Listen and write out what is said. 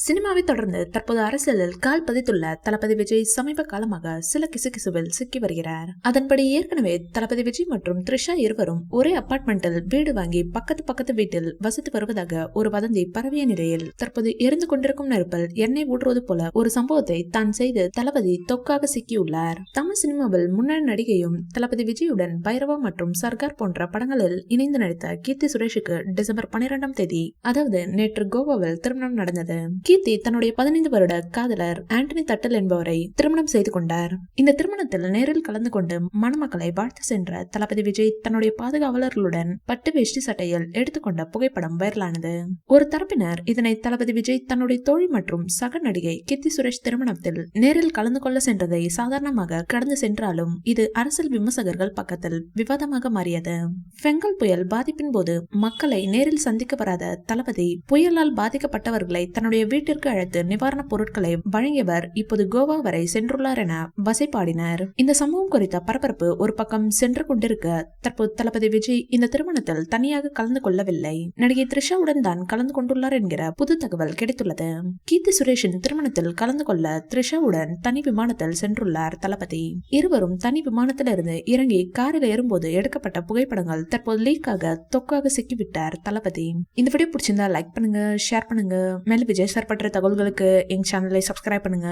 சினிமாவை தொடர்ந்து தற்போது அரசியலில் கால் பதித்துள்ள தளபதி விஜய் சமீப காலமாக சில கிசுகிசுவில் சிக்கி வருகிறார். அதன்படி ஏற்கனவே தளபதி விஜய் மற்றும் த்ரிஷா இருவரும் ஒரே அபார்ட்மெண்டில் வீடு வாங்கி பக்கத்து வீட்டில் வசித்து வருவதாக ஒரு வதந்தி பரவிய நிலையில் தற்போது எரிந்து கொண்டிருக்கும் நெருப்பில் எண்ணெய் ஊற்றுவது போல ஒரு சம்பவத்தை தான் செய்து தளபதி தொக்காக சிக்கியுள்ளார். தமிழ் சினிமாவில் முன்னணி நடிகையும் தளபதி விஜயுடன் பைரவா மற்றும் சர்கார் போன்ற படங்களில் இணைந்து நடித்த கீர்த்தி சுரேஷுக்கு டிசம்பர் 12ஆம் தேதி அதாவது நேற்று கோவாவில் திருமணம் நடந்தது. கீர்த்தி தன்னுடைய 15 வருட காதலர் ஆண்டனி தட்டல் என்பவரை திருமணம் செய்து கொண்டார். இந்த திருமணத்தில் நேரில் கலந்து கொண்டு மணமக்களை வாழ்த்து சென்ற தளபதி விஜய் தன்னுடைய பாதுகாவலர்களுடன் பட்டு வேஷ்டி சட்டையில் எடுத்துக்கொண்ட புகைப்படம் வைரலானது. ஒரு தரப்பினர் இதனை தளபதி விஜய் தன்னுடைய தோழி மற்றும் சக நடிகை கீர்த்தி சுரேஷ் திருமணத்தில் நேரில் கலந்து கொள்ள சென்றதை சாதாரணமாக கடந்து சென்றாலும் இது அரசியல் விமர்சகர்கள் பக்கத்தில் விவாதமாக மாறியது. பெங்கல் புயல் பாதிப்பின் போது மக்களை நேரில் சந்திக்க வராத தளபதி புயலால் பாதிக்கப்பட்டவர்களை தன்னுடைய வீட்டிற்கு அழைத்து நிவாரணப் பொருட்களை வழங்கியவர் இப்போது கோவா வரை சென்றுள்ளார் என வசைபாடினர். இந்த சம்பவம் குறித்த பரபரப்பு ஒரு பக்கம் சென்று கொண்டிருக்க தற்போது தளபதி விஜய் இந்த திருமணத்தில் தனியாக கலந்து கொள்ளவில்லை, நடிகை த்ரிஷாவுடன் தான் கலந்து கொண்டுள்ளார் என்கிற புது தகவல் கிடைத்துள்ளது. கீர்த்தி சுரேஷின் திருமணத்தில் கலந்து கொள்ள த்ரிஷாவுடன் தனி விமானத்தில் சென்றுள்ளார் தளபதி. இருவரும் தனி விமானத்திலிருந்து இறங்கி காரில் ஏறும்போது எடுக்கப்பட்ட புகைப்படங்கள் தற்போது லீக்காக தொக்காக சிக்கிவிட்டார் தளபதி. இந்த வீடியோ பிடிச்சிருந்தா லைக் பண்ணுங்க, ஷேர் பண்ணுங்க. மேலும் விஜய் சார் பற்ற தகவல்களுக்கு எங்க சேனலை சப்ஸ்கிரைப் பண்ணுங்க.